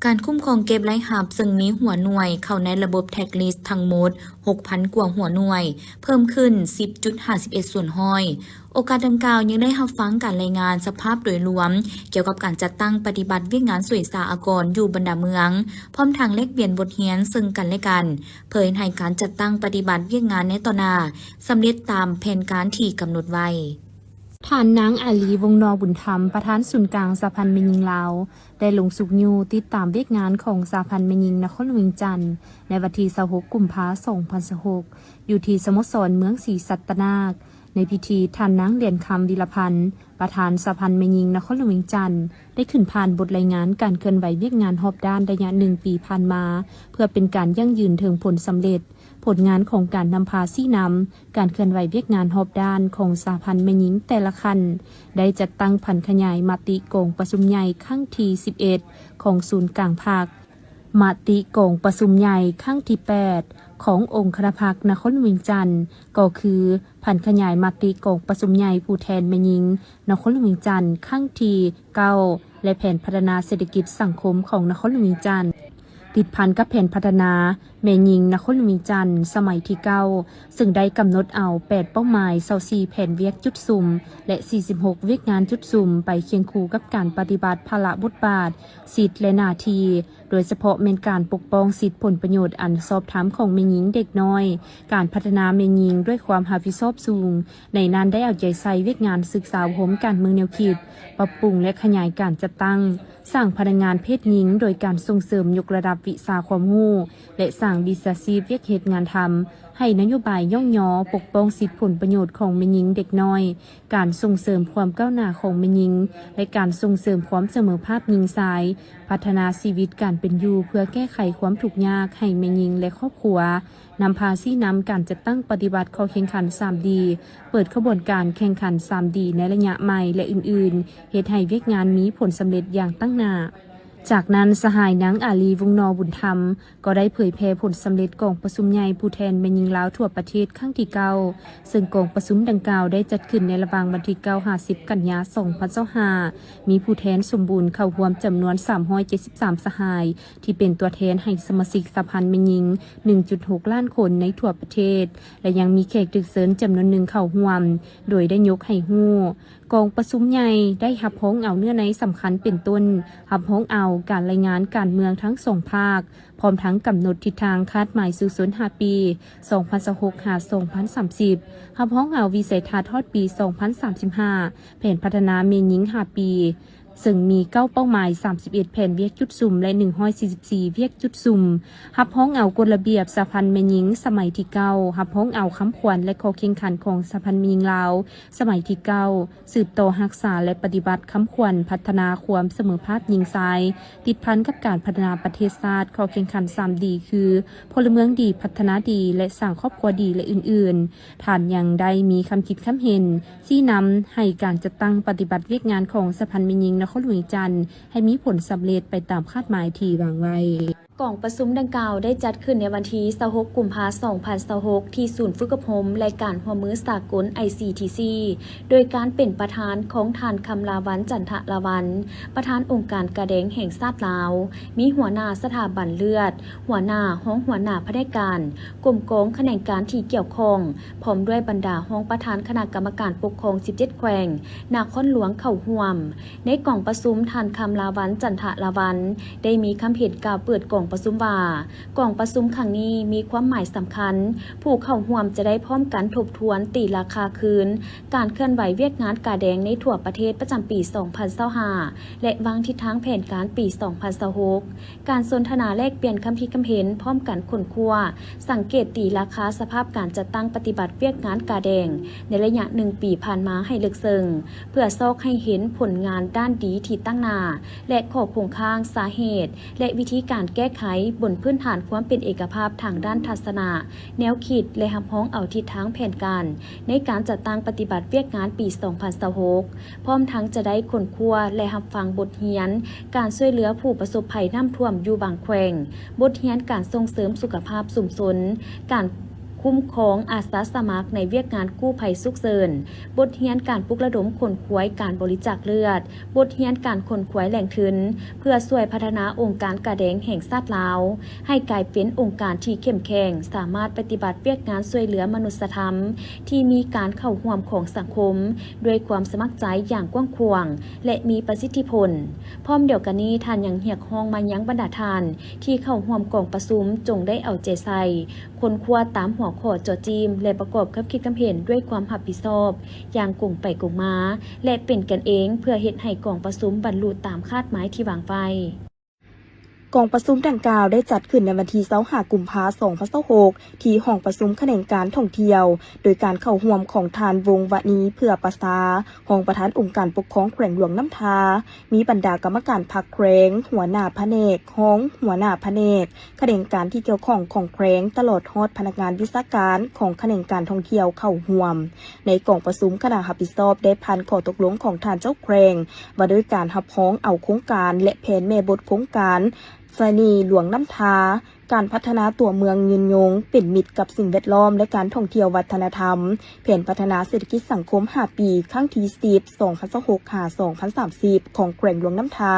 การคุ้มครองเก็บรายหับซึ่งมีหัวหน่วยเข้าในระบบแท็กลิสต์ทั้งหมด 6,000 กว่าหัวหน่วยเพิ่มขึ้น 10.51 ส่วนห้อยโอกาสดังกล่าวยังได้รับฟังการรายงานสภาพโดยรวมเกี่ยวกับการจัดตั้งปฏิบัติเวียกงานสวยสาอากรอยู่บรรดาเมืองพร้อมทางแลกเปลี่ยนบทเรียนซึ่งกันและกันเผยให้การจัดตั้งปฏิบัติเวียกงานในต่อหน้าสำเร็จตามแผนการที่กำหนดไว้ท่านนางอาลีวงนอบุญธรรมประธานศูนย์กลางสหพันธ์แม่หญิงลาวได้ลงสุกยูติดตามเวียกงานของสหพันธ์แม่หญิงนครหลวงจันทร์ในวันที่26กุมภาพันธ์2026อยู่ที่สโมสรเมืองศรีสัตนาคในพิธีท่านนางเรียนคำวิรพันธ์ประธานสหพันธ์แม่หญิงนครหลวงจันทร์ได้ขึ้นผ่านบทรายงานการเคลื่อนไหวเวียกงานรอบด้านระยะ1 ปีผ่านมาเพื่อเป็นการยั่งยืนถึงผลสำเร็จผลงานของการนำพาซี่นำการเคลื่อนไหวเวียกงานรอบด้านของสหพันธ์แม่หญิงแต่ละคันได้จัดตั้งผันขยายมติโกงประชุมใหญ่ครั้งที่11ของศูนย์กลางภาคมติโกงประชุมใหญ่ครั้งที่8ขององค์คณะพรรคนครหลวงจันทร์ก็คือผันขยายมติโกงประชุมใหญ่ผู้แทนแม่หญิงนครหลวงจันทร์ครั้งที่9และแผนพัฒนาเศรษฐกิจสังคมของนครหลวงจันทร์ติดพันกับแผนพัฒนาแม่หญิงนครหลวงจันทร์สมัยที่9ซึ่งได้กำหนดเอา8เป้าหมาย24แผนเวียกจุดสุ่มและ46เวียกงานจุดสุ่มไปเคียงคู่กับการปฏิบัติภาระบทบาทสิทธิและหน้าที่โดยเฉพาะเป็นการปกป้องสิทธิผลประโยชน์อันสอบถามของแม่หญิงเด็กน้อยการพัฒนาแม่หญิงด้วยความรับผิดชอบสูงในนั้นได้เอาใจใส่เวียกงานศึกษาโหมการเมืองแนวคิดปรับปรุงและขยายการจัดตั้งสร้างพนักงานเพศหญิงโดยการส่งเสริมยกระดับวิชาความรู้และสร้างวิชาชีพเวียกเหตุงานทำให้นโยบายย่องย่อปกป้องสิทธิผลประโยชน์ของแม่หญิงเด็กน้อยการส่งเสริมความก้าวหน้าของแม่หญิงและการส่งเสริมความเสมอภาคหญิงชายพัฒนาชีวิตการเป็นอยู่เพื่อแก้ไขความทุกข์ยากให้แม่หญิงและครอบครัวนำพาซี่นำการจัดตั้งปฏิบัติข้อแข่งขัน 3D เปิดขบวนการแข่งขัน 3D ในระยะใหม่และอื่นๆเหตุให้เวียกงานมีผลสำเร็จอย่างตั้งหน้าจากนั้นสหายนางอาลีวงนอบุญธรรมก็ได้เผยแพร่ผลสำเร็จกองประชุมใหญ่ผู้แทนแม่หญิงลาวทั่วประเทศครั้งที่9ซึ่งกองประชุมดังกล่าวได้จัดขึ้นในระหว่างวันที่9-10 กันยายน2025มีผู้แทนสมบูรณ์เข้าร่วมจำนวน373สหายที่เป็นตัวแทนให้สมาชิกสหพันธ์แม่หญิง 1.6 ล้านคนในทั่วประเทศและยังมีแขกดึกเชิญจำนวนหนึ่งเข้าร่วมโดยได้ยกให้ฮู้กองประชุมใหญ่ได้รับพ้องเอาเนื้อในสำคัญเป็นต้นรับพ้องเอาการรายงานการเมืองทั้ง2ภาคพร้อมทั้งกำหนดทิศทางคาดหมายสู่5 ปี2026-2030รับพ้องเอาวิสัยทัศน์ทอดปี2035แผนพัฒนาแม่หญิง5 ปีซึ่งมี9เป้าหมาย31แผนเวียกจุดสุ่มและ144เวียกจุดสุ่มรับพ้องเอากฎระเบียบสหพันธ์แม่หญิงสมัยที่9รับพ้องเอาคำขวัญและข้อแข่งขันของสหพันธ์แม่หญิงลาวสมัยที่9สืบต่อรักษาและปฏิบัติคำขวัญพัฒนาความเสมอภาคหญิงชายติดพันกับการพัฒนาประเทศชาติข้อแข่งขัน 3D คือพลเมืองดีพัฒนาดีและสร้างครอบครัวดีและอื่นๆท่านยังได้มีคำคิดคำเห็นชี้นำให้การจัดตั้งปฏิบัติเวียกงานของสหพันธ์แม่หญิงนครหลวงจันทร์ให้มีผลสำเร็จไปตามคาดหมายที่วางไว้ กล่องประชุมดังกล่าวได้จัดขึ้นในวันที่26กุมภาพันธ์2026ที่ศูนย์ฝึกอบรมรายการหัวมือสากล ICTC โดยการเป็นประธานของท่านคำลาวันจันทะลาวันประธานองค์การกระแดงแห่งชาติลาวมีหัวหน้าสถาบันเลือดหัวหน้าห้องหัวหน้าพนักงานกรมกองแขนงการที่เกี่ยวข้องพร้อมด้วยบรรดาห้องประธานคณะกรรมการปกครอง17แขวงนครหลวงเข้าร่วมในกล่องประชุมท่านคำลาวันจันทะลาวันได้มีคำเห็นกล่าวเปิดกล่องประชุมว่ากล่องประชุมครั้งนี้มีความหมายสำคัญผู้เข้าร่วมจะได้พร้อมกันทบทวนตีราคาคืนการเคลื่อนไหวเวียกงานกาแดงในทั่วประเทศประจำปี 2025 และวางทิศทางแผนการปี 2026 การสนทนาแลกเปลี่ยนคำคิดคำเห็นพร้อมกันค้นคว้าสังเกตตีราคาสภาพการจัดตั้งปฏิบัติเวียกงานกาแดงในระยะ1 ปีผ่านมาให้ลึกซึ้งเพื่อซอกให้เห็นผลงานด้านดีที่ตั้งหน้าและข้อคงค้างสาเหตุและวิธีการแก้ไขบนพื้นฐานความเป็นเอกภาพทางด้านทัศนะแนวคิดและหับห้องเอาทิศทางแผนการในการจัดตั้งปฏิบัติเวียกงานปี 2026 พร้อมทั้งจะได้ค้นคว้าและรับฟังบทเรียนการช่วยเหลือผู้ประสบภัยน้ำท่วมอยู่บางแขวงบทเรียนการส่งเสริมสุขภาพชุมชนการคุ้มครองอาสาสมัครในเวียกงานกู้ภัยฉุกเฉินบทเรียนการปลุกระดมคนขวยการบริจาคเลือดบทเรียนการคนขวยแหล่งทุนเพื่อช่วยพัฒนาองค์การกระแดงแห่งชาติลาวให้กลายเป็นองค์การที่เข้มแข็งสามารถปฏิบัติเวียกงานช่วยเหลือมนุษยธรรมที่มีการเข้าร่วมของสังคมด้วยความสมัครใจอย่างกว้างขวางและมีประสิทธิผลพร้อมเดียวกันนี้ท่านยังเรียกร้องมายังบรรดาท่านที่เข้าร่วมกองประชุมจงได้เอาใจใส่คนคว้าตามหัวข้อจอจีมและประกอบกับคิดคำเห็นด้วยความรับผิดชอบอย่างกงไปกงมาและเป็นกันเองเพื่อเฮ็ดให้กองประชุมบรรลุตามคาดหมายที่วางไว้ กองประชุมดังกล่าวได้จัดขึ้นในวันที่25กุมภาพันธ์2026ที่ห้องประชุมแขนงการท่องเที่ยวโดยการเข้าร่วมของทานวงศ์วณีเพื่อประสาห้องประธานองค์การปกครองแขวงหลวงน้ำทามีบรรดากรรมการพรรคแขวงหัวหน้าแผนกห้องหัวหน้าแผนกแขนงการที่เกี่ยวข้องของแขวงตลอดฮอดพนักงานวิชาการของแขนงการท่องเที่ยวเข้าร่วมในกองประชุมคณะรับผิดชอบได้ผ่านข้อตกลงของทานเจ้าแขวงว่าด้วยการรับพ้องเอาโครงการและแผนแม่บทโครงการสถานีหลวงน้ำทาการพัฒนาตัวเมืองยืนยงเป็นมิตรกับสิ่งแวดล้อมและการท่องเที่ยววัฒนธรรมแผนพัฒนาเศรษฐกิจสังคม5 ปีครั้งที่10 2026-2030 ของแขวงหลวงน้ำทา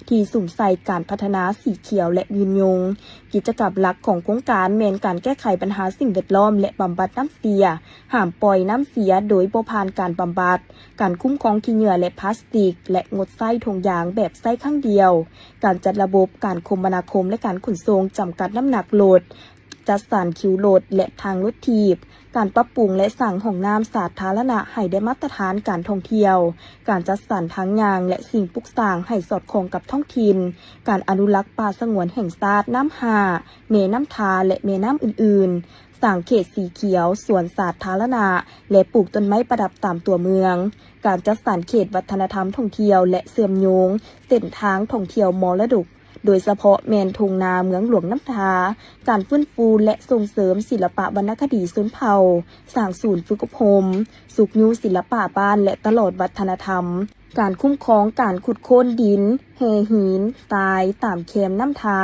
ที่สุ่มใส่การพัฒนาสีเขียวและยืนยงกิจกรรมหลักของโครงการแม่นการแก้ไขปัญหาสิ่งแวดล้อมและบำบัดน้ำเสียห้ามปล่อยน้ำเสียโดยบ่ผ่านการบำบัดการคุ้มครองขี้เหงื่อและพลาสติกและงดใช้ถุงยางแบบใช้ครั้งเดียวการจัดระบบการคมนาคมและการขนส่งจำกัดน้ำหนักโหลดจัดสรรคิวโหลดและทางรถถีบการปรับปรุงและสร้างห้องน้ำสาธารณะให้ได้มาตรฐานการท่องเที่ยวการจัดสรรทางยางและสิ่งปลูกสร้างให้สอดคล้องกับท้องถิ่นการอนุรักษ์ป่าสงวนแห่งชาติน้ำหาแม่น้ำทาและแม่น้ำอื่นๆสร้างเขตสีเขียวสวนสาธารณะและปลูกต้นไม้ประดับตามตัวเมืองการจัดสรรเขตวัฒนธรรมท่องเที่ยวและเชื่อมโยงเส้นทางท่องเที่ยวมรดกโดยเฉพาะแมนทงนาเมืองหลวงน้ำทาการฟื้นฟูและส่งเสริมศิลปะวรรณคดีชนเผ่าสร้างศูนย์ฝึกอบรมสุขยุศิลปะบ้านและตลอดวัฒนธรรมการคุ้มครองการขุดโค่นดินแห่หินทรายตามแคมน้ำทา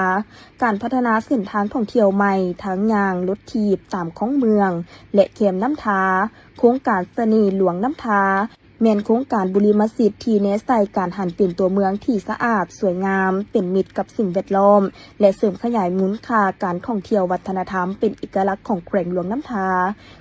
การพัฒนาเส้นทางท่องเที่ยวใหม่ทั้งยางรถถีบตามของเมืองและแคมน้ำทาโครงการเสน่ห์หลวงน้ำทาแม่นโครงการบุริมสิทธิ์ที่เน้นใส่การหันเปลี่ยนตัวเมืองที่สะอาดสวยงามเป็นมิตรกับสิ่งแวดล้อมและเสริมขยายมูลค่าการท่องเที่ยววัฒนธรรมเป็นเอกลักษณ์ของแขวงหลวงน้ำทา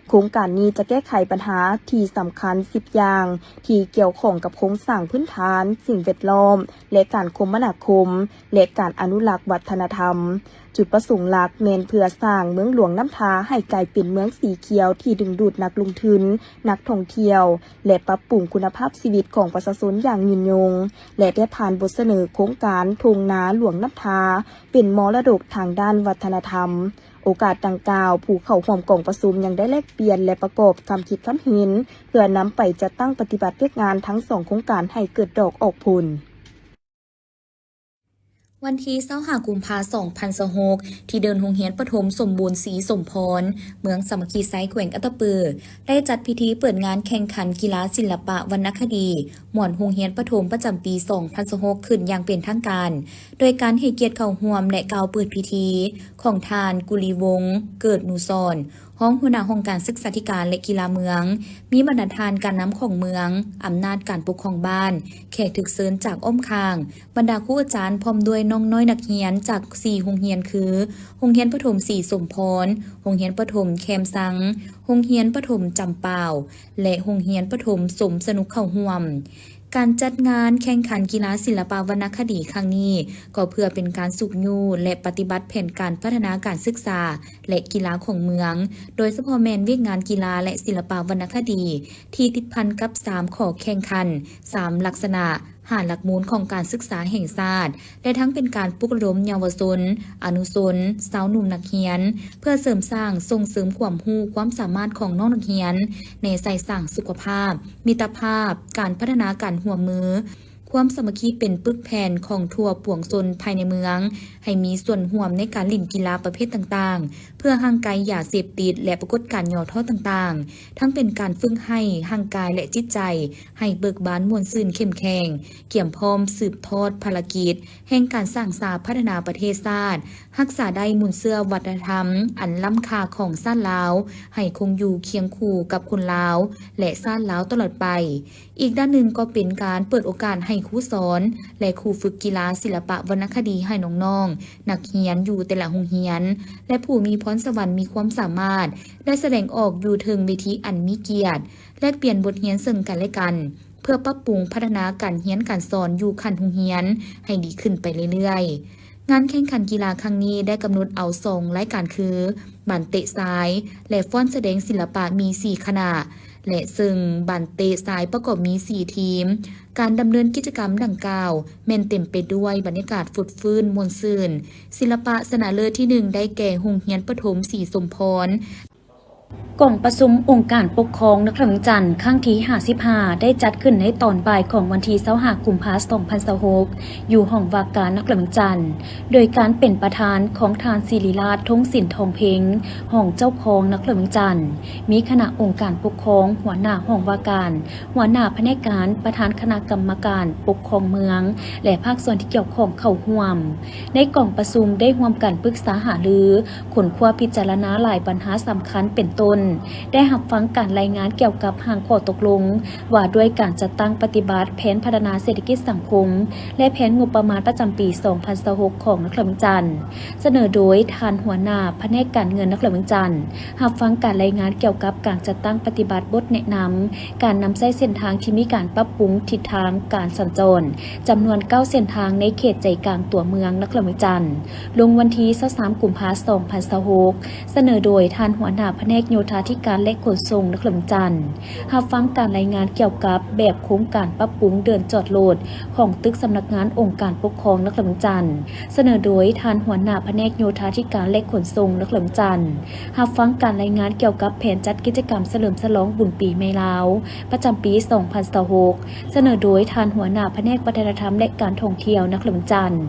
โครงการนี้จะแก้ไขปัญหาที่สำคัญ10อย่างที่เกี่ยวข้องกับโครงสร้างพื้นฐานสิ่งแวดล้อมและการคมนาคมและการอนุรักษ์วัฒนธรรมจุดประสงค์หลักเน้นเพื่อสร้างเมืองหลวงน้ำทาให้กลายเป็นเมืองสีเขียวที่ดึงดูดนักลงทุนนักท่องเที่ยวและปรับปรุงคุณภาพชีวิตของประชาชนอย่างยืนยงและได้ผ่านบทเสนอโครงการทงนาหลวงน้ำทาเป็นมรดกทางด้านวัฒนธรรมโอกาสดังกล่าวผู้เข้าร่วมกองประชุมยังได้แลกเปลี่ยนและประกอบคำคิดคำเห็นเพื่อนำไปจัดตั้งปฏิบัติเพื่องานทั้ง2โครงการให้เกิดดอกออกผล วันที่25กุมภาพันธ์2026ที่เดินโรงเรียนประถมสมบูรณ์ศรีสมพรเมืองสามัคคีไซแขวงอัตตปือได้จัดพิธีเปิดงานแข่งขันกีฬาศิลปะวรรณคดีหม่วนโรงเรียนประถมประจำปี2026ขึ้นอย่างเป็นทางการ โดยการให้เกียรติเข้าร่วมและกล่าวเปิดพิธีของทานกุลีวงศ์เกิดนูซอนห้องหัวหน้าห้องการศึกษาธิการและกีฬาเมืองมีบรรณาธิการการนำของเมืองอำนาจการปกครองบ้านแขกถึกเซินจากอ้อมคางบรรดาครูอาจารย์พร้อมด้วยน้องน้อยนักเรียนจาก4โรงเรียนคือโรงเรียนประถมศรีสมพรโรงเรียนประถมแคมซังโรงเรียนประถมจำปาวและโรงเรียนประถมสมสนุกเข้าร่วมการจัดงานแข่งขันกีฬาศิลปวรรณคดีครั้งนี้ก็เพื่อเป็นการสุกยูและปฏิบัติแผนการพัฒนาการศึกษาและกีฬาของเมืองโดยเฉพาะแมนเวียกงานกีฬาและศิลปวรรณคดีที่ติดพันกับ3ข้อแข่งขัน3ลักษณะหาหลักมูลของการศึกษาแห่งชาติและทั้งเป็นการปลุกระดมเยาวชนอนุชนสาวหนุ่มนักเรียนเพื่อเสริมสร้างส่งเสริมความรู้ความสามารถของน้องนักเรียนในใส่สร้างสุขภาพมิตรภาพการพัฒนาการร่วมมือความสามัคคีเป็นปึกแผ่นของทั่วปวงชนภายในเมืองให้มีส่วนร่วมในการเล่นกีฬาประเภทต่างๆเพื่อห่างไกลยาเสพติดและปรากฏการณ์ย่อท้อต่างๆทั้งเป็นการฝึกให้ห่างกายและจิตใจให้เบิกบานม่วนซื่นเข้มแข็งเกี่ยมพร้อมสืบทอดภารกิจแห่งการสร้างสาพัฒนาประเทศชาติรักษาได้มุนเสื้อวัฒนธรรมอันล้ำค่าของชาติลาวให้คงอยู่เคียงคู่กับคนลาวและชาติลาวตลอดไปอีกด้านหนึ่งก็เป็นการเปิดโอกาสให้ครูสอนและครูฝึกกีฬาศิลปะวรรณคดีให้น้องๆนักเรียนอยู่แต่ละโรงเรียนและผู้มีพรสวรรค์มีความสามารถได้แสดงออกอยู่ถึงเวทีอันมีเกียรติแลกเปลี่ยนบทเรียนซึ่งกันและกันเพื่อปรับปรุงพัฒนาการเรียนการสอนอยู่ขั้นโรงเรียนให้ดีขึ้นไปเรื่อยๆงานแข่งขันกีฬาครั้งนี้ได้กำหนดเอา2รายการคือบันเตะซ้ายและฟ้อนแสดงศิลปะมี4คณะและซึ่งบันเตะซ้ายประกอบมี4ทีมการดำเนินกิจกรรมดังกล่าวแม่นเต็มไปด้วยบรรยากาศฟุดฟื้นมวลซื่นศิลปะชนะเลิศที่1ได้แก่โรงเรียนประถมศรีสมพรกล่องประชุมองค์การปกครองนครหลวงจันทร์ครั้งที่55ได้จัดขึ้นในตอนบ่ายของวันที่25กุมภาพันธ์2026อยู่ห้องว่าการนครหลวงจันทร์โดยการเป็นประธานของทานศิริราชทงศิลป์ทองเพ็งห้องเจ้าของนครหลวงจันทร์มีคณะองค์การปกครองหัวหน้าห้องว่าการหัวหน้าแผนกการประธานคณะกรรมการปกครองเมืองและภาคส่วนที่เกี่ยวข้องเข้าร่วมในกล่องประชุมได้ร่วมกันปรึกษาหารือขนคว้าพิจารณาหลายปัญหาสำคัญเป็นต้นได้รับฟังการรายงานเกี่ยวกับหางข้อตกลงว่าด้วยการจัดตั้งปฏิบัติแผนพัฒนาเศรษฐกิจสังคมและแผนงบประมาณประจำปี2026ของนครหลวงจันทร์เสนอโดยทานหัวหน้าแผนกการเงินนครหลวงจันทร์รับฟังการรายงานเกี่ยวกับการจัดตั้งปฏิบัติบทแนะนำการนำใช้เส้นทางที่มีการปรับปรุงทิศทางการสัญจรจำนวน9เส้นทางในเขตใจกลางตัวเมืองนครหลวงจันทร์ลงวันที่23กุมภาพันธ์2026เสนอโดยทานหัวหน้าแผนกโยธาธิการและขนส่งนครหลวงจันทร์รับฟังการรายงานเกี่ยวกับแบบโครงการปรับปรุงเดินจอดรถของตึกสำนักงานองค์การปกครองนครหลวงจันทร์เสนอโดยทานหัวหน้าแผนกโยธาธิการและขนส่งนครหลวงจันทร์รับฟังการรายงานเกี่ยวกับแผนจัดกิจกรรมเฉลิมฉลองบุญปีใหม่ลาวประจำปี2026เสนอโดยทานหัวหน้าแผนกวัฒนธรรมและการท่องเที่ยวนครหลวงจันทร์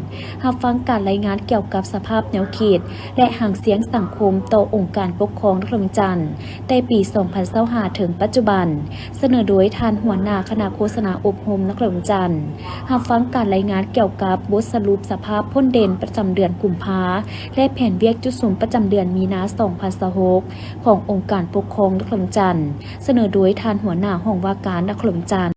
รับฟังการรายงานเกี่ยวกับสภาพแนวเขตและหางเสียงสังคมต่อองค์การปกครองนครหลวงจันทร์ในปี2025ถึงปัจจุบันเสนอโดยทานหัวหน้าคณะโฆษณาอบรมนครหลวงจันทร์รับฟังการรายงานเกี่ยวกับบทสรุปสภาพพ้นเด่นประจำเดือนกุมภาและแผนเวียกจุดสูงประจำเดือนมีนา2026ขององค์การปกครองนครหลวงจันทร์เสนอโดยทานหัวหน้าห้องว่าการนครหลวงจันทร์